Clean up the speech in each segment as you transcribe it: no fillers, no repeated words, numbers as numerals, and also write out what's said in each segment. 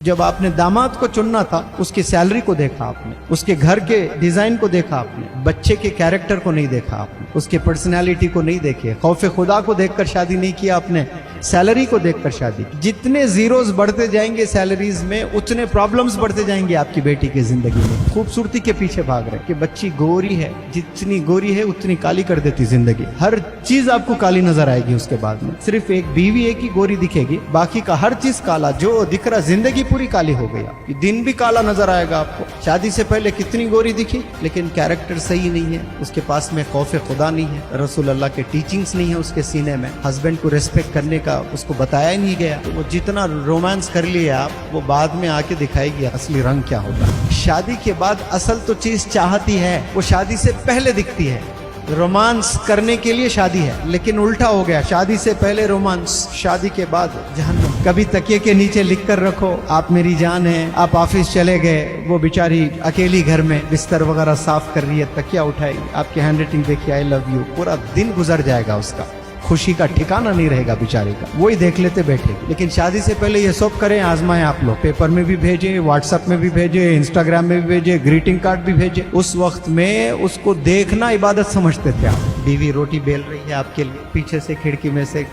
जब आपने दामाद को चुनना था, उसकी सैलरी को देखा आपने, उसके घर के डिजाइन को देखा आपने, बच्चे के कैरेक्टर को नहीं देखा आपने, उसके पर्सनालिटी को नहीं देखे, खौफ खुदा को देखकर शादी नहीं किया आपने, सैलरी को देखकर शादी की। जितने जीरोस बढ़ते जाएंगे सैलरीज में, उतने प्रॉब्लम्स बढ़ते जाएंगे आपकी बेटी की जिंदगी में। खूबसूरती के पीछे भाग रहे कि बच्ची गोरी है, जितनी गोरी है उतनी काली कर देती जिंदगी। हर चीज आपको काली नजर आएगी उसके बाद में। सिर्फ एक बीवी एक ही गोरी दिखेगी, बाकी का हर चीज काला। जो दिख रहा, जिंदगी पूरी काली हो गई आपकी। दिन भी काला नजर आएगा आपको। शादी से पहले कितनी गोरी दिखी, लेकिन कैरेक्टर सही नहीं है, उसके पास में खौफ खुदा नहीं है, रसूल अल्लाह के टीचिंग्स नहीं है उसके सीने में, हस्बैंड को रिस्पेक्ट करने का उसको बताया ही नहीं गया। तो वो जितना रोमांस कर लिया आप, वो बाद में आके दिखाएगी असली रंग क्या होगा। शादी के बाद असल तो चीज चाहती है, वो शादी से पहले दिखती है। रोमांस करने के लिए शादी है, लेकिन उल्टा हो गया, शादी से पहले रोमांस, शादी के बाद जहन्नम। कभी तकिए के नीचे लिख कर रखो आप मेरी जान है। आप ऑफिस चले गए, वो बेचारी अकेली घर में बिस्तर वगैरह साफ कर रही है, तकिया उठाई, आपकी हैंड राइटिंग देखिए आई लव यू, पूरा दिन गुजर जाएगा उसका, खुशी का ठिकाना नहीं रहेगा बेचारी का, वही देख लेते बैठे। लेकिन शादी से पहले ये सब करें, आजमाएं आप लोग। पेपर में भी भेजे, व्हाट्सएप में भी भेजे, इंस्टाग्राम में भी भेजे, ग्रीटिंग कार्ड भी भेजे। उस वक्त में उसको देखना इबादत समझते थे आप। बीवी रोटी बेल रही है आपके लिए, पीछे से खिड़की में से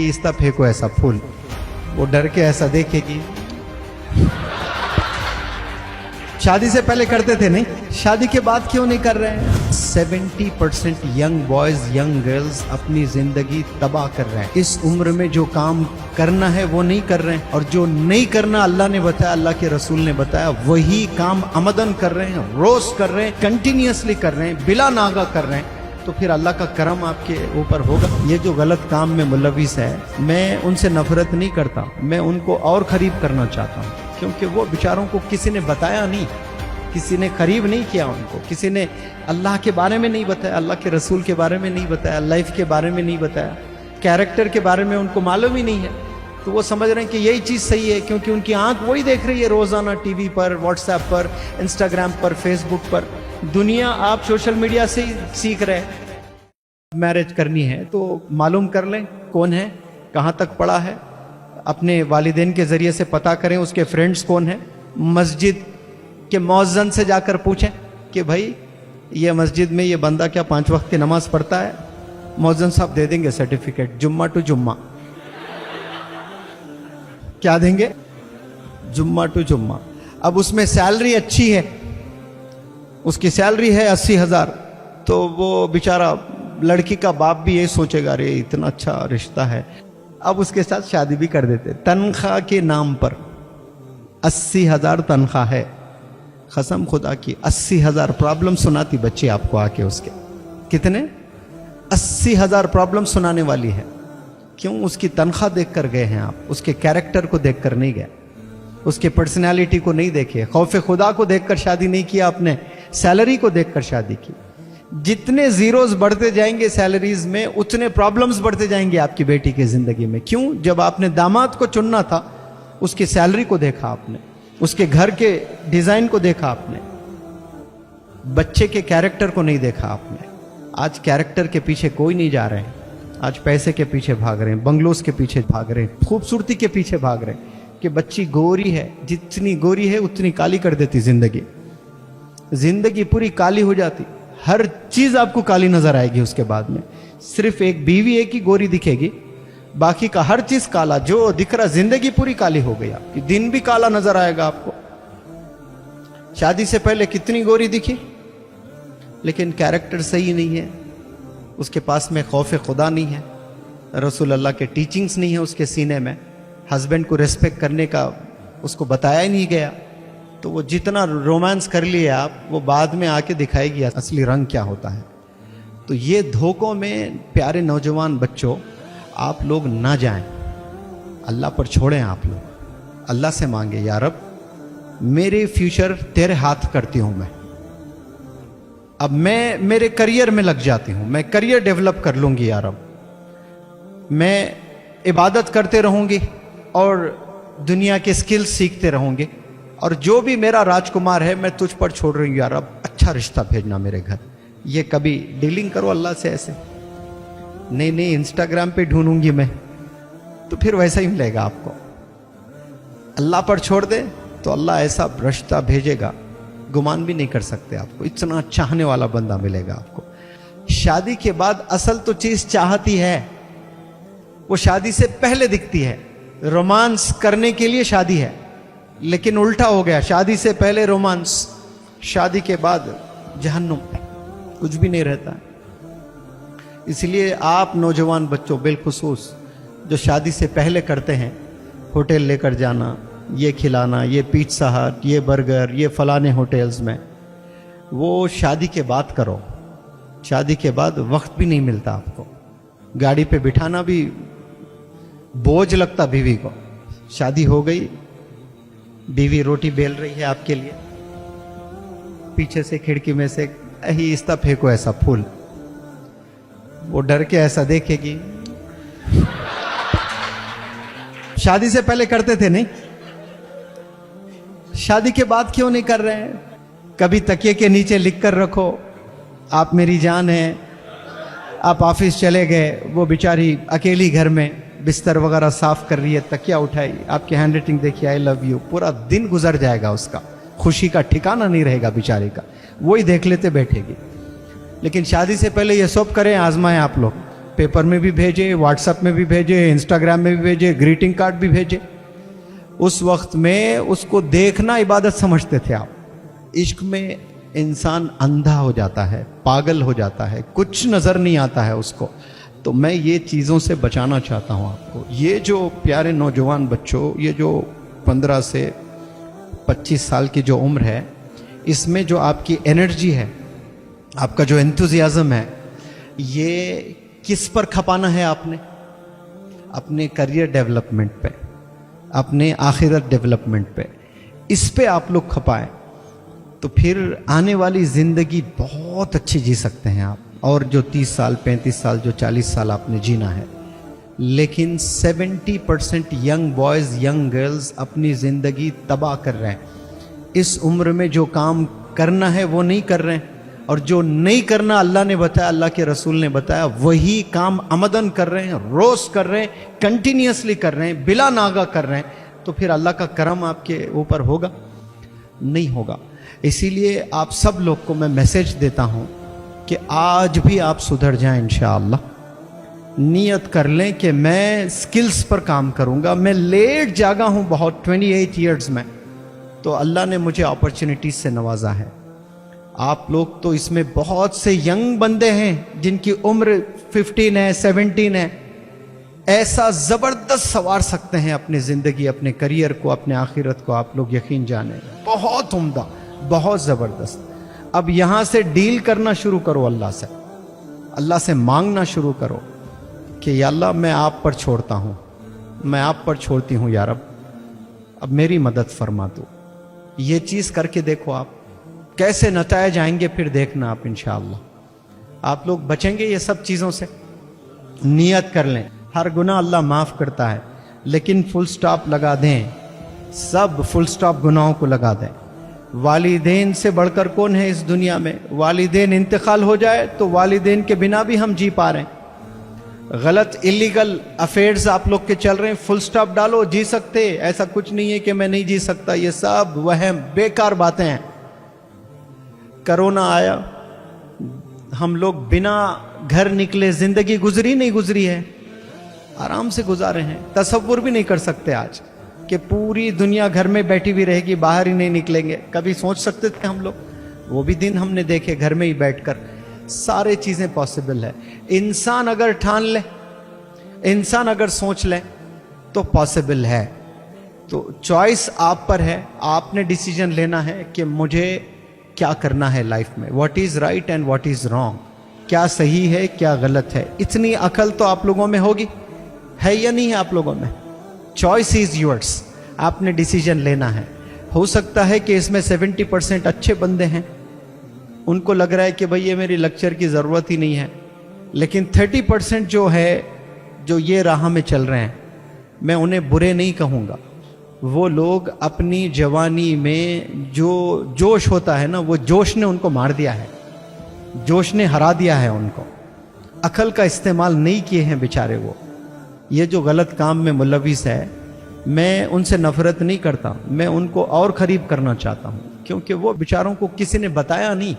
इस्ता फेंको ऐसा फूल, वो डर के ऐसा देखेगी। शादी से पहले करते थे नहीं, शादी के बाद क्यों नहीं कर रहे हैं? 70% यंग बॉयज, यंग गर्ल्स अपनी जिंदगी तबाह कर रहे हैं। इस उम्र में जो काम करना है वो नहीं कर रहे हैं, और जो नहीं करना अल्लाह ने बताया, अल्लाह के रसूल ने बताया, वही काम अमदन कर रहे हैं, रोज कर रहे हैं, कंटिन्यूसली कर रहे हैं, बिला नागा कर रहे हैं। तो फिर अल्लाह का करम आपके ऊपर होगा। ये जो गलत काम में मुलविस है, मैं उनसे नफरत नहीं करता, मैं उनको और करीब करना चाहता हूँ, क्योंकि वो बेचारों को किसी ने बताया नहीं, किसी ने करीब नहीं किया उनको, किसी ने अल्लाह के बारे में नहीं बताया, अल्लाह के रसूल के बारे में नहीं बताया, लाइफ के बारे में नहीं बताया, कैरेक्टर के बारे में उनको मालूम ही नहीं है। तो वो समझ रहे हैं कि यही चीज़ सही है, क्योंकि उनकी आंख वही देख रही है रोज़ाना, टीवी पर, व्हाट्सएप पर, इंस्टाग्राम पर, फेसबुक पर। दुनिया आप सोशल मीडिया से ही सीख रहे हैं। मैरिज करनी है तो मालूम कर लें कौन है, कहाँ तक पढ़ा है, अपने वालिदैन के ज़रिए से पता करें उसके फ्रेंड्स कौन है, मस्जिद के मौज़न से जाकर पूछें कि भाई ये मस्जिद में ये बंदा क्या 5 वक्त की नमाज पढ़ता है। मौज़न साहब दे देंगे सर्टिफिकेट, जुम्मा टू जुम्मा। क्या देंगे? जुम्मा टू जुम्मा। अब उसमें सैलरी अच्छी है, उसकी सैलरी है 80,000, तो वो बेचारा लड़की का बाप भी यही सोचेगा, अरे इतना अच्छा रिश्ता है, अब उसके साथ शादी भी कर देते। तनख्वाह के नाम पर 80,000 तनख्वाह है, कसम खुदा की 80,000 प्रॉब्लम सुनाती बच्ची आपको आके उसके। कितने? 80,000 प्रॉब्लम सुनाने वाली है। क्यों? उसकी तनख्वाह देख कर गए हैं आप, उसके कैरेक्टर को देख कर नहीं गए, उसके पर्सनैलिटी को नहीं देखे, खौफ खुदा को देखकर शादी नहीं किया आपने, सैलरी को देखकर शादी की। जितने जीरोस बढ़ते जाएंगे सैलरीज में, उतने प्रॉब्लम्स बढ़ते जाएंगे आपकी बेटी की जिंदगी में। क्यों? जब आपने दामाद को चुनना था, उसकी सैलरी को देखा आपने, उसके घर के डिजाइन को देखा आपने, बच्चे के कैरेक्टर को नहीं देखा आपने। आज कैरेक्टर के पीछे कोई नहीं जा रहे हैं, आज पैसे के पीछे भाग रहे हैं, बंगलोस के पीछे भाग रहे हैं, खूबसूरती के पीछे भाग रहे हैं कि बच्ची गोरी है, जितनी गोरी है उतनी काली कर देती जिंदगी। जिंदगी पूरी काली हो जाती, हर चीज आपको काली नजर आएगी उसके बाद में। सिर्फ एक बीवी एक ही गोरी दिखेगी, बाकी का हर चीज काला। जो दिख रहा, जिंदगी पूरी काली हो गई आपकी। दिन भी काला नजर आएगा आपको। शादी से पहले कितनी गोरी दिखी, लेकिन कैरेक्टर सही नहीं है, उसके पास में खौफ खुदा नहीं है, रसूल अल्लाह के टीचिंग्स नहीं है उसके सीने में, हस्बैंड को रिस्पेक्ट करने का उसको बताया ही नहीं गया। तो वो जितना रोमांस कर लिए आप, वो बाद में आके दिखाएगी असली रंग क्या होता है। तो ये धोखों में प्यारे नौजवान बच्चों आप लोग ना जाएं, अल्लाह पर छोड़ें। आप लोग अल्लाह से मांगे, या रब मेरे फ्यूचर तेरे हाथ करती हूं मैं, अब मैं मेरे करियर में लग जाती हूं, मैं करियर डेवलप कर लूंगी, या रब मैं इबादत करते रहूंगी और दुनिया के स्किल्स सीखते रहूंगे, और जो भी मेरा राजकुमार है मैं तुझ पर छोड़ रही हूँ, यार अब अच्छा रिश्ता भेजना मेरे घर। ये कभी डीलिंग करो अल्लाह से ऐसे, नहीं इंस्टाग्राम पे ढूंढूंगी मैं, तो फिर वैसा ही मिलेगा आपको। अल्लाह पर छोड़ दे तो अल्लाह ऐसा रिश्ता भेजेगा, गुमान भी नहीं कर सकते आपको, इतना चाहने वाला बंदा मिलेगा आपको। शादी के बाद असल तो चीज चाहत ही है, वो शादी से पहले दिखती है। रोमांस करने के लिए शादी है, लेकिन उल्टा हो गया, शादी से पहले रोमांस, शादी के बाद जहन्नुम, कुछ भी नहीं रहता। इसलिए आप नौजवान बच्चों बिलखुसूस जो शादी से पहले करते हैं, होटल लेकर जाना, ये खिलाना, ये पिज़्ज़ा हट, ये बर्गर, ये फलाने होटल्स में, वो शादी के बाद करो। शादी के बाद वक्त भी नहीं मिलता आपको, गाड़ी पे बिठाना भी बोझ लगता बीवी को। शादी हो गई, बीवी रोटी बेल रही है आपके लिए, पीछे से खिड़की में से आहिस्ता फेंको ऐसा फूल, वो डर के ऐसा देखेगी। शादी से पहले करते थे नहीं, शादी के बाद क्यों नहीं कर रहे हैं? कभी तकिए के नीचे लिख कर रखो, आप मेरी जान है। आप ऑफिस चले गए, वो बेचारी अकेली घर में बिस्तर वगैरह साफ कर रही है, तकिया उठाई, आपकी हैंड राइटिंग देखिए, आई लव यू, पूरा दिन गुजर जाएगा, उसका खुशी का ठिकाना नहीं रहेगा बेचारी का, वही देख लेते बैठेगी। लेकिन शादी से पहले ये सब करें, आजमाएं आप लोग, पेपर में भी भेजे, व्हाट्सएप में भी भेजे, इंस्टाग्राम में भी भेजे, ग्रीटिंग कार्ड भी भेजे। उस वक्त में उसको देखना इबादत समझते थे आप। इश्क में इंसान अंधा हो जाता है, पागल हो जाता है, कुछ नजर नहीं आता है उसको। तो मैं ये चीज़ों से बचाना चाहता हूँ आपको। ये जो प्यारे नौजवान बच्चों, ये जो 15 से 25 साल की जो उम्र है, इसमें जो आपकी एनर्जी है, आपका जो एंथुजियाज्म है, ये किस पर खपाना है आपने? अपने करियर डेवलपमेंट पे, अपने आखिरत डेवलपमेंट पे, इस पे आप लोग खपाएं, तो फिर आने वाली ज़िंदगी बहुत अच्छी जी सकते हैं आप। और जो 30 साल, 35 साल, जो 40 साल आपने जीना है, लेकिन 70% यंग बॉयज़, यंग गर्ल्स अपनी ज़िंदगी तबाह कर रहे हैं। इस उम्र में जो काम करना है वो नहीं कर रहे हैं, और जो नहीं करना अल्लाह ने बताया, अल्लाह के रसूल ने बताया, वही काम अमदन कर रहे हैं, रोज़ कर रहे हैं, कंटिन्यूसली कर रहे हैं, बिला नागा कर रहे हैं। तो फिर अल्लाह का करम आपके ऊपर होगा? नहीं होगा। इसीलिए आप सब लोग को मैं मैसेज देता हूँ कि आज भी आप सुधर जाएं इंशाअल्लाह। नियत कर लें कि मैं स्किल्स पर काम करूँगा। मैं लेट जागा हूँ बहुत, 28 ईयर्स में, तो अल्लाह ने मुझे अपॉर्चुनिटीज से नवाजा है। आप लोग तो इसमें बहुत से यंग बंदे हैं जिनकी उम्र 15 है, 17 है, ऐसा ज़बरदस्त सवार सकते हैं अपनी ज़िंदगी, अपने करियर को, अपने आखिरत को। आप लोग यकीन जाने, बहुत उम्दा, बहुत ज़बरदस्त। अब यहाँ से डील करना शुरू करो अल्लाह से, अल्लाह से मांगना शुरू करो कि या अल्लाह मैं आप पर छोड़ता हूँ, मैं आप पर छोड़ती हूँ या रब, अब मेरी मदद फरमा दो। ये चीज़ करके देखो आप, कैसे नतायज आएंगे फिर देखना आप इंशाअल्लाह। आप लोग बचेंगे ये सब चीज़ों से। नियत कर लें, हर गुनाह अल्लाह माफ़ करता है, लेकिन फुल स्टॉप लगा दें, सब फुल स्टॉप गुनाहों को लगा दें। वालिदैन से बढ़कर कौन है इस दुनिया में? वालिदैन इंतकाल हो जाए तो वालिदैन के बिना भी हम जी पा रहे हैं। गलत इलीगल अफेयर्स आप लोग के चल रहे हैं, फुल स्टॉप डालो, जी सकते, ऐसा कुछ नहीं है कि मैं नहीं जी सकता। ये सब वहम, बेकार बातें हैं। कोरोना आया, हम लोग बिना घर निकले जिंदगी गुजरी नहीं गुजरी है, आराम से गुजारे हैं। तसव्वुर भी नहीं कर सकते आज कि पूरी दुनिया घर में बैठी भी रहेगी, बाहर ही नहीं निकलेंगे। कभी सोच सकते थे हम लोग? वो भी दिन हमने देखे, घर में ही बैठकर सारे चीज़ें पॉसिबल है। इंसान अगर ठान ले, इंसान अगर सोच ले तो पॉसिबल है। तो चॉइस आप पर है, आपने डिसीजन लेना है कि मुझे क्या करना है लाइफ में, what is right and what is wrong, क्या सही है क्या गलत है। इतनी अकल तो आप लोगों में होगी, है या नहीं है आप लोगों में? चॉइस इज योर्स, आपने डिसीजन लेना है। हो सकता है कि इसमें 70% अच्छे बंदे हैं, उनको लग रहा है कि भाई ये मेरी लेक्चर की ज़रूरत ही नहीं है, लेकिन 30% जो है, जो ये राह में चल रहे हैं, मैं उन्हें बुरे नहीं कहूँगा। वो लोग अपनी जवानी में जो जोश होता है ना, वो जोश ने उनको मार दिया है, जोश ने हरा दिया है उनको। अकल का इस्तेमाल नहीं किए हैं बेचारे वो। ये जो गलत काम में मुलविस है, मैं उनसे नफरत नहीं करता, मैं उनको और करीब करना चाहता हूँ, क्योंकि वो बेचारों को किसी ने बताया नहीं,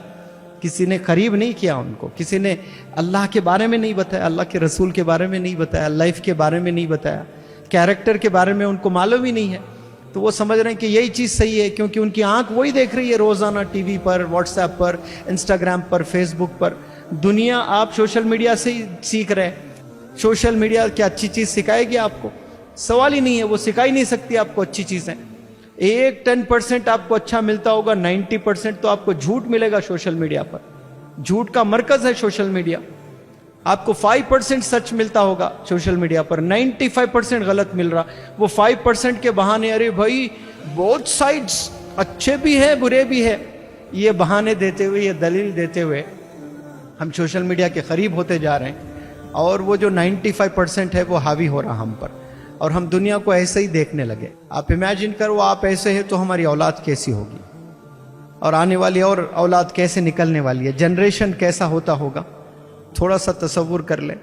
किसी ने करीब नहीं किया उनको, किसी ने अल्लाह के बारे में नहीं बताया, अल्लाह के रसूल के बारे में नहीं बताया, लाइफ के बारे में नहीं बताया, कैरेक्टर के बारे में उनको मालूम ही नहीं है। तो वो समझ रहे हैं कि यही चीज़ सही है, क्योंकि उनकी आंख वही देख रही है रोज़ाना टीवी पर, व्हाट्सएप पर, इंस्टाग्राम पर, फेसबुक पर। दुनिया आप सोशल मीडिया से ही सीख रहे हैं। सोशल मीडिया क्या अच्छी चीज़ सिखाएगी आपको? सवाल ही नहीं है, वो सिखा ही नहीं सकती आपको अच्छी चीज़ें। 10% आपको अच्छा मिलता होगा, 90% तो आपको झूठ मिलेगा सोशल मीडिया पर। झूठ का मरकज है सोशल मीडिया। आपको 5% सच मिलता होगा सोशल मीडिया पर, 95% गलत मिल रहा। वो 5% के बहाने, अरे भाई बोथ साइड्स अच्छे भी है बुरे भी है, ये बहाने देते हुए, ये दलील देते हुए हम सोशल मीडिया के करीब होते जा रहे हैं, और वो जो 95% है वो हावी हो रहा हम पर, और हम दुनिया को ऐसे ही देखने लगे। आप इमेजिन करो, आप ऐसे हैं तो हमारी औलाद कैसी होगी, और आने वाली और औलाद कैसे निकलने वाली है, जनरेशन कैसा होता होगा, थोड़ा सा तसव्वुर कर लें।